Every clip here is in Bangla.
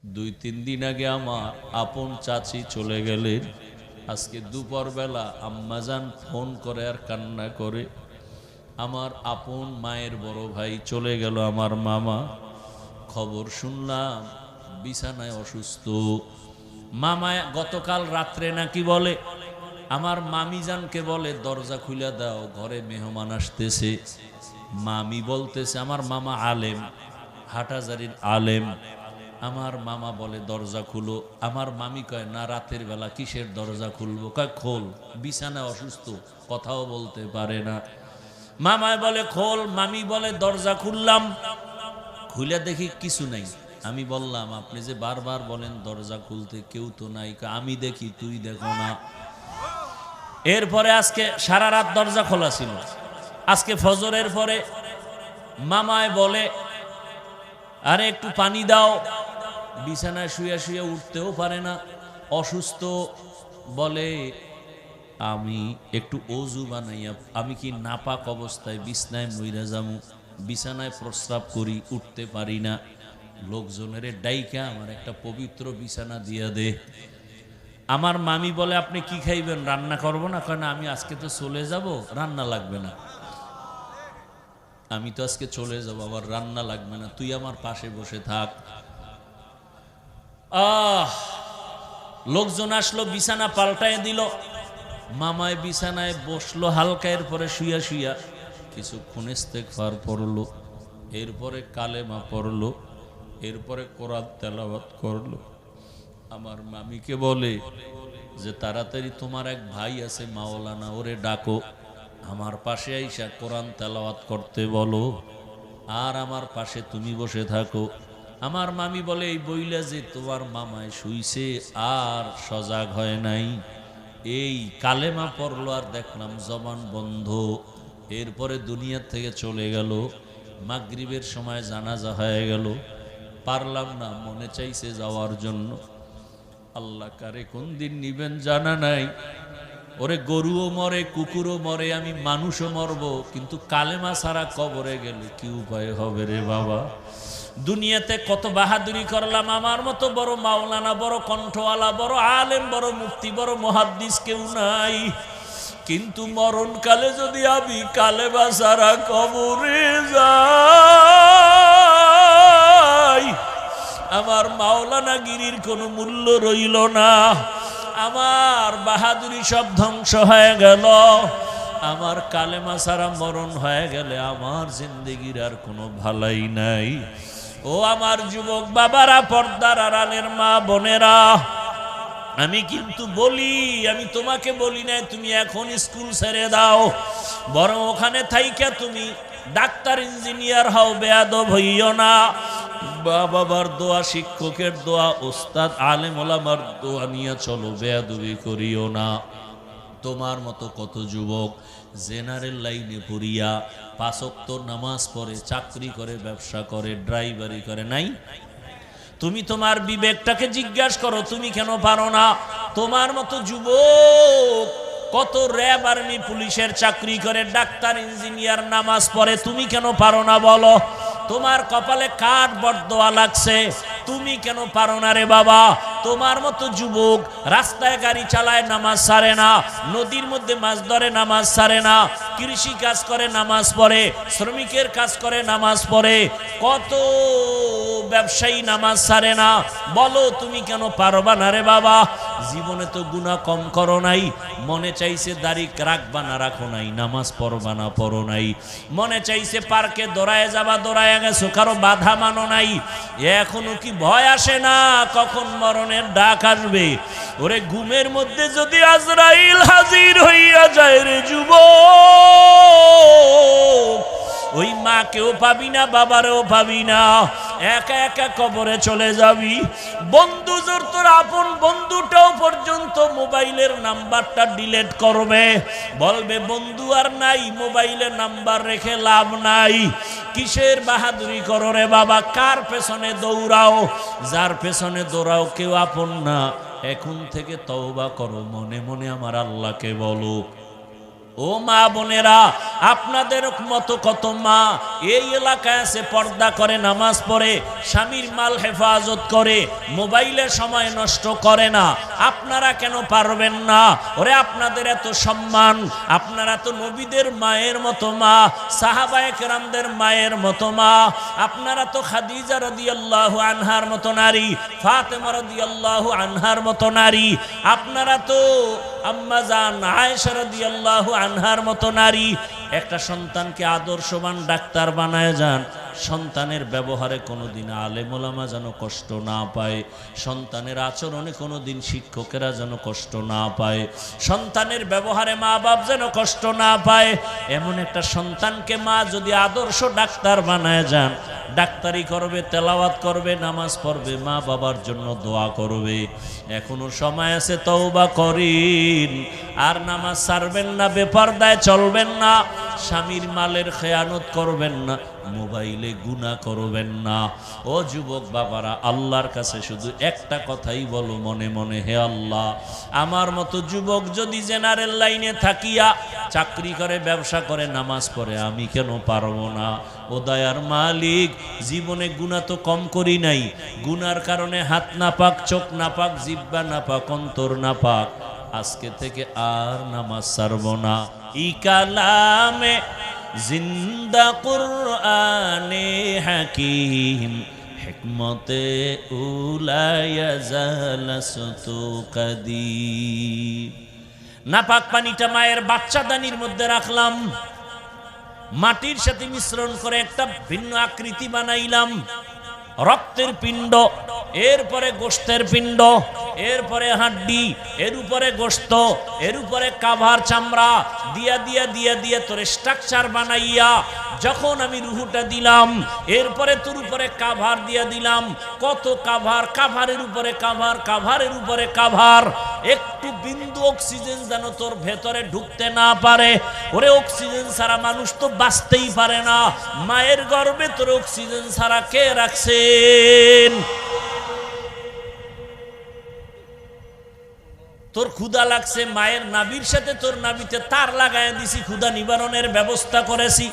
2-3 দিন আগে আমার আপন চাচি চলে গেলেন। আজকে দুপুর বেলা আম্মাজান ফোন করে আর কান্না করে, আমার আপন মায়ের বড় ভাই চলে গেল, আমার মামা। খবর শুনলাম বিছানায় অসুস্থ। মামা গতকাল রাত্রে নাকি বলে আমার মামিজানকে বলে দরজা খুলে দাও, ঘরে মেহমান আসতেছে। মামি বলতেছে, আমার মামা আলেম, হাটাজারির আলেম। আমার মামা বলে দরজা খুলো। আমার মামি কয় না, রাতের বেলা কিসের দরজা খুলবো? কয় খোল, বিছানায় অসুস্থ, কথাও বলতে পারে না। মামায় বলে খোল, মামি বলে দরজা খুললাম। খুলে দেখি কিছু নাই। আমি বললাম আপনি যে বারবার বলেন দরজা খুলতে, কেউ তো নাই। আমি দেখি, তুই দেখো না। এরপরে আজকে সারা রাত দরজা খোলা ছিল। আজকে ফজরের পরে মামায় বলে আরে একটু পানি দাও। বিছানায় শুয়ে শুয়ে উঠতেও পারে না, অসুস্থ। বলে আমি একটু অজু বানাইয়া, আমি কি নাপাক অবস্থায় বিছানায় মইরা যামু? বিছানায় প্রস্রাব করি, উঠতে পারি না। লোকজনের ডাইকা আমার একটা পবিত্র বিছানা দিয়া দে। আমার মামি বলে আপনি কি খাইবেন? রান্না করবো না? কেন আমি আজকে তো চলে যাব, রান্না লাগবে না। আমি তো আজকে চলে যাব, আবার রান্না লাগবে না, তুই আমার পাশে বসে থাক। লোকজন আসলো, বিছানা পাল্টায় দিল। মামায় বিছানায় বসলো হালকা, এরপরে শুইয়া শুইয়া কিছুক্ষণ ইস্তেগফার পড়লো, এরপরে কালেমা পড়লো, এরপরে কোরআন তেলাওয়াত করলো। আমার মামিকে বলে যে তাড়াতাড়ি তোমার এক ভাই আছে মাওলানা, ওরে ডাকো, আমার পাশে আইসা কোরআন তেলাওয়াত করতে বলো, আর আমার পাশে তুমি বসে থাকো। আমার মামি বলে এই বইলা যে তোমার মামায় শুইছে আর সজাগ হয় নাই। এই কালেমা পড়লো আর দেখলাম জবান বন্ধ। এরপরে দুনিয়া থেকে চলে গেল। মাগরিবের সময় জানাজা হয়ে গেল, পারলাম না, মনে চাইছে যাওয়ার জন্য। আল্লাহ কারে কোন দিন নিবেন জানা নাই। ওরে গরুও মরে, কুকুরও মরে, আমি মানুষও মরব, কিন্তু কালেমা ছাড়া কবরে গেলে কি উপায় হবে রে বাবা? দুনিয়াতে কত বাহাদুরি করলাম, আমার মতো বড় মাওলানা, বড় কণ্ঠওয়ালা, বড় আলেম, বড় মুফতি, বড় মুহাদ্দিস কেউ নাই। কিন্তু মরণকালে যদি আমি কালেমা ছাড়া কবরে যাই, আমার মাওলানা গিরির কোনো মূল্য রইল না। আমার বাহাদুরি সব ধ্বংস হয়ে গেল। আমার কালেমা ছাড়া মরণ হয়ে গেলে আমার জিন্দেগির আর কোনো ভালাই নাই। ও আমার যুবক বাবারা, পর্দার আড়ালের মা বোনেরা, আমি কিন্তু বলি, আমি তোমাকে বলি না তুমি এখন স্কুল ছেড়ে দাও, বরং ওখানে থাইকা তুমি ডাক্তার ইঞ্জিনিয়ার হও, বেয়াদব হইও না। বাবার দোয়া, শিক্ষকের দোয়া, ওস্তাদ আলেম ওলামার দোয়া নিয়ে চলো, বেয়াদবি করিও না। তোমার মতো কত যুবক জেনারেল লাইনে পড়িয়া 5 ওয়াক্ত নামাজ পড়ে, চাকরি করে, ব্যবসা করে, ড্রাইভারি করে, নাই? তুমি তোমার বিবেকটাকে জিজ্ঞাসা করো, তুমি কেন পারো না? তোমার মতো যুবক কত র্যাব, আর্মি, পুলিশের চাকরি করে, ডাক্তার, ইঞ্জিনিয়ার, নামাজ পড়ে, তুমি কেন পারো না বলো? তোমার কপালে কাঠ বরদোয়া লাগছে, তুমি কেন পারো না রে বাবা? তোমার মতো যুবক রাস্তায় গাড়ি চালায়, নামাজ ছাড়ে না, নদীর মধ্যে মাছ ধরে, নামাজ ছাড়ে না, কৃষি কাজ করে, নামাজ পড়ে, শ্রমিকের কাজ করে, নামাজ পড়ে, কত ব্যবসায়ী নামাজ ছাড়ে না। বলো তুমি কেন পারবা না রে বাবা? জীবনে তো গুনাহ কম করো নাই, মনে চাইছে দাড়ি রাখবা না রাখো নাই, নামাজ পড়বা না পড়ো নাই, মনে চাইছে পার্কে দৌড়ায় যাবা দৌড়ায় গেছো, কারো বাধা মানো নাই। এখনো কি ভয় আসে না কখন মরণের ডাক আসবে? ওরে ঘুমের মধ্যে যদি আজরাইল হাজির হইয়া যায় রে যুবক, ওই মাকেও পাবি না, বাবারেও পাবি না, একা একা কবরে চলে যাবি। বন্ধু জোর তোর আপন বন্ধুটাও পর্যন্ত মোবাইলের নাম্বারটা ডিলিট করবে, বলবে বন্ধু আর নাই, মোবাইলে নাম্বার রেখে লাভ নাই। কিসের বাহাদুরি করো রে বাবা? কার পেছনে দৌড়াও? যার পেছনে দৌড়াও কেউ আপন না। এখন থেকে তওবা করো, মনে মনে আমার আল্লাহকে বলো, ও মা বোনেরা, আপনাদের মতো কত মা এই এলাকায় আছে, পর্দা করে, নামাজ পড়ে, স্বামীর মাল হেফাজত করে, মোবাইলে সময় নষ্ট করে না। আপনারা কেন পারবেন না? ওরে আপনাদের এত সম্মান, আপনারা তো নবীদের মায়ের মতো মা, সাহাবায়ে কেরামদের মায়ের মতো মা, আপনারা তো খাদিজা রাদিয়াল্লাহু আনহার মতো নারী, ফাতেমা রাদিয়াল্লাহু আনহার মতো নারী, আপনারা তো আম্মা জান আয়েশা রাদিয়াল্লাহু আনহার মতো নারী। একটা সন্তানকে আদর্শবান ডাক্তার বানায় যান, সন্তানের ব্যবহারে কোনোদিন আলেম ওলামা যেন কষ্ট না পায়, সন্তানের আচরণে কোনোদিন শিক্ষকেরা যেন কষ্ট না পায়, সন্তানের ব্যবহারে মা বাপ যেন কষ্ট না পায়। এমন একটা সন্তানকে মা যদি আদর্শ ডাক্তার বানায় যান, ডাক্তারি করবে, তেলাওয়াত করবে, নামাজ পড়বে, মা বাবার জন্য দোয়া করবে। এখনো সময় আছে, তওবা করেন, আর নামাজ ছাড়বেন না, বেপরদায় চলবেন না, স্বামীর মালের খেয়ানত করবেন না, মোবাইলে গুনাহ করবেন না। ও যুবক বাবারা, আল্লাহর কাছে শুধু একটা কথাই বলো মনে মনে, হে আল্লাহ, আমার মতো যুবক যদি জেনারেল লাইনে থাকিয়া চাকরি করে, ব্যবসা করে, নামাজ পড়ে, আমি কেন পারবো না? ও দয়ার মালিক, জীবনে গুনাহ তো কম করি নাই, গুনার কারণে হাত নাপাক, চোখ নাপাক, জিহ্বা নাপাক, অন্তর নাপাক, আজকে থেকে আর নামাজ ছাড়ব না। ই কালামে জিন্দা কুরআনে হাকিম, হিকমতে উলায়া জালাসতু কাদিম। নাপাক পানিটা মায়ের বাচ্চাদানির মধ্যে রাখলাম, মাটির সাথে মিশ্রণ করে একটা ভিন্ন আকৃতি বানাইলাম, রক্তের পিণ্ড, এরপরে গোশতের পিণ্ড, এরপরে হাড্ডি, এর উপরে গোশত, এর উপরে কাভার চামড়া দিয়া দিয়া দিয়া দিয়া তোর স্ট্রাকচার বানাইয়া যখন আমি রুহুটা দিলাম, এরপরে তোর উপরে কাভার দিয়া দিলাম। কত কাভার, কাভারের উপরে কাভার, কাভারের উপরে কাভার, একটু বিন্দু অক্সিজেন যেন তোর ভেতরে ঢুকতে না পারে। ওরে অক্সিজেন ছাড়া মানুষ তো বাঁচতেই পারে না। মায়ের গর্ভে তোর অক্সিজেন ছাড়া কে রাখছেন? তোর ক্ষুধা লাগছে, মায়ের নাভির সাথে তোর নাভিতে তার লাগায় দিছি, ক্ষুধা নিবারণের ব্যবস্থা করেছি।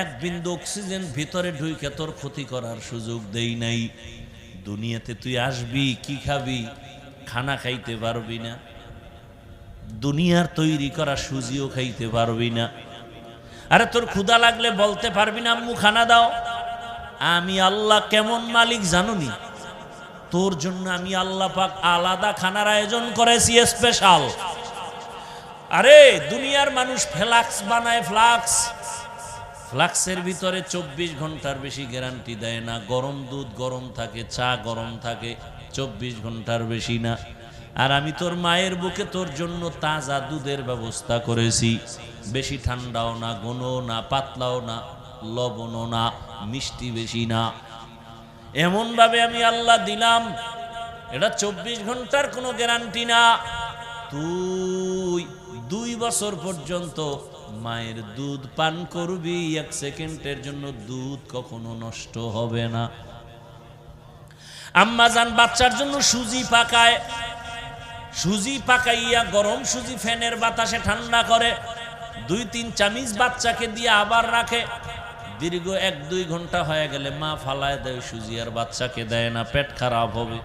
এক বিন্দু অক্সিজেন ভিতরে ঢুকে তোর ক্ষতি করার সুযোগ দেই নাই। দুনিয়াতে তুই আসবি, কি খাবি? খানা খাইতে পারবি না, দুনিয়ার তৈরি করা সুজিও খাইতে পারবি না। আরে তোর ক্ষুধা লাগলে বলতে পারবি না, আম্মু খানা দাও? আমি আল্লাহ কেমন মালিক জানুনি? তোর জন্য আমি আল্লাহ পাক আলাদা খানার আয়োজন করেছি, স্পেশাল। আরে দুনিয়ার মানুষ ফ্লাক্স বানায়, ফ্লাক্স, ফ্লাক্সের ভিতরে 24 ঘন্টার বেশি গ্যারান্টি দেয় না। গরম দুধ গরম থাকে, চা গরম থাকে, 24 ঘন্টার বেশি না। আর আমি তোর মায়ের বুকে তোর জন্য তাজা দুধের ব্যবস্থা করেছি, বেশি ঠান্ডাও না, ঘনও না, পাতলাও না, লবণও না, মিষ্টি বেশি না। এমন ভাবে আমি আল্লাহ দিলাম, এটা 24 ঘন্টার কোনো গ্যারান্টি না। তুই 2 বছর পর্যন্ত মায়ের দুধ পান করবি, 1 সেকেন্ডের জন্য দুধ কখনো নষ্ট হবে না। আম্মা জান বাচ্চার জন্য সুজি পাকায়, সুজি পাকাইয়া গরম সুজি ফ্যানের বাতাসে ঠান্ডা করে, 2-3 চামচ বাচ্চাকে দিয়ে আবার রাখে। দীর্ঘ 1-2 ঘন্টা হয়ে গেলে মা ফালায় দেয় সুজি, আর বাচ্চাকে দেয় না, পেট খারাপ হবে।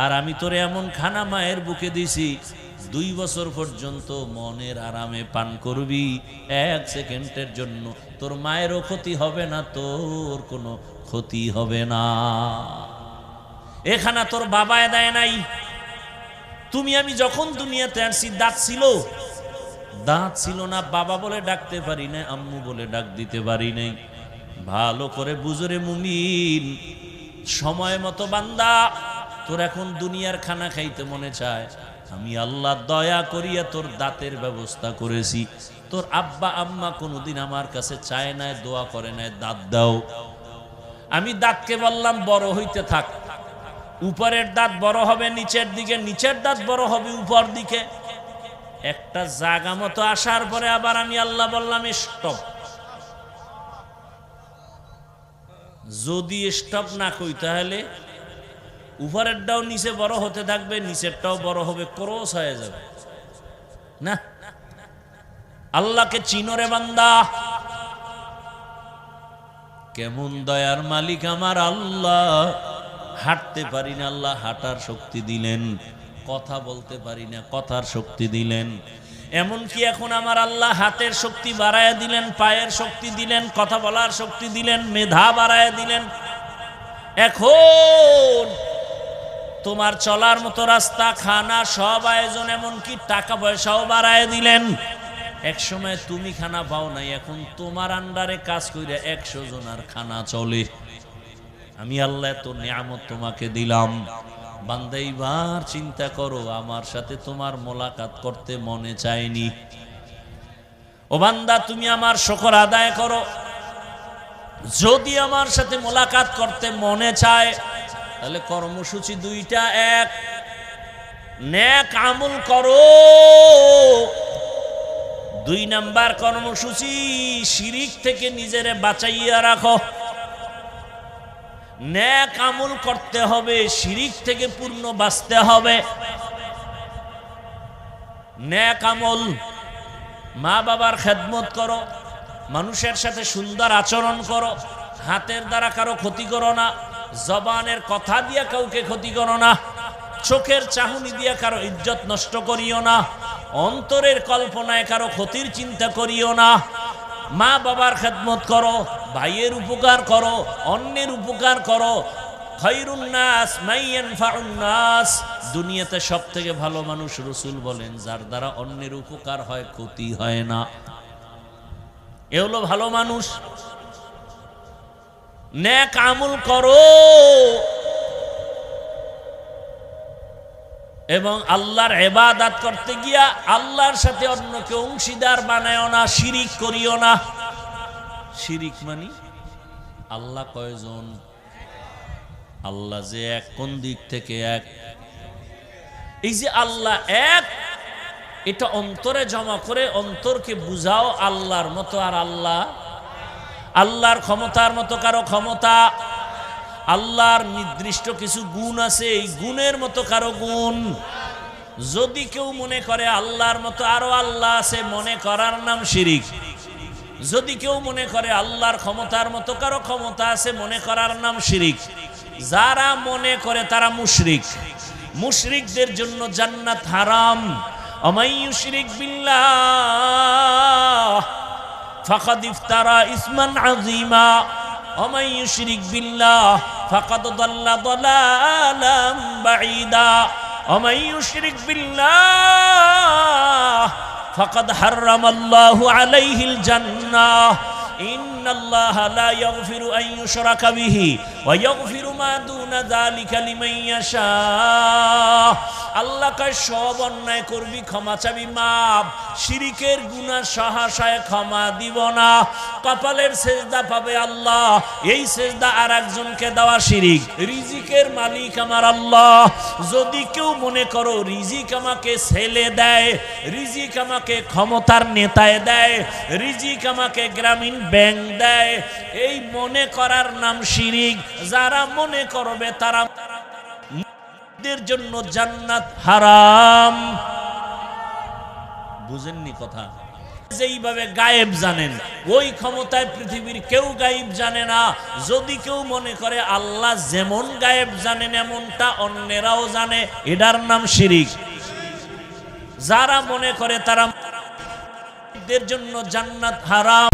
আর আমি তোরে এমন খানা মায়ের বুকে দিছি, 2 বছর পর্যন্ত মনের আরামে পান করবি, 1 সেকেন্ডের জন্য তোর মায়েরও ক্ষতি হবে না, তোর কোনো ক্ষতি হবে না। এখানা তোর বাবায় দেয় নাই। তুমি আমি যখন দুনিয়াতে আসছি, দাঁত ছিল? দাঁত ছিল না, বাবা বলে ডাকতে পারি না, আম্মু বলে ডাক দিতে পারি নাই। ভালো করে বুঝরে মুমিন, সময় মতো বান্দা, তোর এখন দুনিয়ার খানা খাইতে মনে চায়, আমি আল্লাহ দয়া করিয়া তোর দাঁতের ব্যবস্থা করেছি। তোর আব্বা আম্মা কোনোদিন আমার কাছে চায় না, দোয়া করে না, দাঁত দাও। আমি দাঁতকে বললাম বড় হইতে থাক, উপরের দাঁত বড় হবে নিচের দিকে, নিচের দাঁত বড় হবে উপর দিকে। একটা জায়গা মতো আসার পরে আবার আমি আল্লাহ বললাম স্টপ। যদি স্টপ না কই তাহলে উপরেরটাও নিচে বড় হতে থাকবে, নিচেরটাও বড় হবে, ক্রস হয়ে যাবে না। আল্লাহকে চিনো রে বান্দা, কেমন দয়ার মালিক আমার আল্লাহ। হাঁটতে পারি না, আল্লাহ হাঁটার শক্তি দিলেন। কথা বলতে পারি না, কথার শক্তি দিলেন। এমনকি এখন আমার আল্লাহ হাতের শক্তি বাড়ায় দিলেন, পায়ের শক্তি দিলেন, কথা বলার শক্তি দিলেন, মেধা বাড়ায় দিলেন। এখন তোমার চলার মতো রাস্তা, খানা, সব আয়োজন, এমনকি টাকা পয়সাও বাড়ায় দিলেন। এক সময় তুমি খানা পাও নাই, এখন তোমার আন্ডারে কাজ কইরা 100 জনের খানা চলে। আমি আল্লাহ এত নিয়ামত তোমাকে দিলাম। বান্দা এইবার চিন্তা করো, আমার সাথে তোমার মোলাকাত করতে মনে চায়নি? ও বান্দা, তুমি আমার শুকর আদায় করো। যদি আমার সাথে মোলাকাত করতে মনে চায়, তাহলে কর্মসূচি দুইটা। এক, নেক আমল করো। 2 নাম্বার কর্মসূচি, শিরিক থেকে নিজেরে বাঁচাইয়া রাখো। নেক আমল করতে হবে, শিরিক থেকে পূর্ণ বাঁচতে হবে। নেক আমল, মা বাবার খেদমত করো, মানুষের সাথে সুন্দর আচরণ করো, হাতের দ্বারা কারো ক্ষতি করো না, জবানের কথা দিয়ে কাউকে ক্ষতি করো না, চোখের চাহনি দিয়ে কারো ইজ্জত নষ্ট করিও না, অন্তরের কল্পনায় কারো ক্ষতির চিন্তা করিও না। মা বাবার খেদমত করো, ভাইয়ের উপকার করো, অন্যের উপকার করো। খায়রুন নাস মান ইয়ানফাউন নাস, দুনিয়াতে সবথেকে ভালো মানুষ রাসূল বলেন যার দ্বারা অন্যের উপকার হয়, ক্ষতি হয় না। এ হলো ভালো মানুষ। নেক আমল করো এবং আল্লাহর ইবাদত করতে গিয়া আল্লাহর সাথে অন্যকে অংশীদার বানায়ও না, শিরিক করিও না। শিরিক মানে আল্লাহ কয়জন? আল্লাহ যে এক, কোন দিক থেকে এক? এই যে আল্লাহ এক, এটা অন্তরে জমা করে অন্তরকে বুঝাও আল্লাহর মতো আর আল্লাহ, আল্লাহর ক্ষমতার মতো কারো ক্ষমতা, আল্লাহর নির্দিষ্ট কিছু গুণ আছে, এই গুণের মতো কারো গুণ। যদি কেউ মনে করে আল্লাহর মতো আরো আল্লাহ আছে, মনে করার নাম শিরিক। যদি কেউ মনে করে আল্লাহর ক্ষমতার মতো কারো ক্ষমতা আছে, মনে করার নাম শিরিক। যারা মনে করে তারা মুশরিক। মুশরিকদের জন্য জান্নাত হারাম। ওমাই ইউশরিক বিল্লাহ ফাকাদ ইফতারা ইসমান আযীমা ওমাই ইউশরিক বিল্লাহ ফাকাদ দাল্লা দালালাম বাঈদা ওমাই ইউশরিক বিল্লাহ ফাকাদ হারামাল্লাহু আলাইহিল জান্নাহ ইন্নাল্লাহা লা ইয়াগফিরু আন ইউশরাকা বিহি ওয়া ইয়াগফিরু মা দুনা যালিকা লিমান ইয়াশা। আল্লাহ কয় সব অন্যায় করবি, ক্ষমা চাবি, মাপ। শিরিকের গুনাহ সহসায় ক্ষমা দিব না। কপালের সেজদা পাবে আল্লাহ, এই সেজদা আর একজনকে দেওয়া শিরিক। রিজিকের মালিক আমার আল্লাহ। যদি কেউ মনে করো রিজিক আমাকে ছেলে দেয়, রিজিক আমাকে ক্ষমতার নেতায় দেয়, রিজিক আমাকে গ্রামীণ ব্যাংক দেয়, এই মনে করার নাম শিরিক। যারা মনে করবে তারা দের জন্য জান্নাত হারাম। বুঝেননি কথা? যেইভাবে গায়েব জানেন, ওই ক্ষমতায় পৃথিবীর কেউ গায়েব জানে না। যদি কেউ মনে করে আল্লাহ যেমন গায়েব জানেন এমনটা অন্যেরাও জানে, এটার নাম শিরিক। যারা মনে করে তারা দের জন্য জান্নাত হারাম।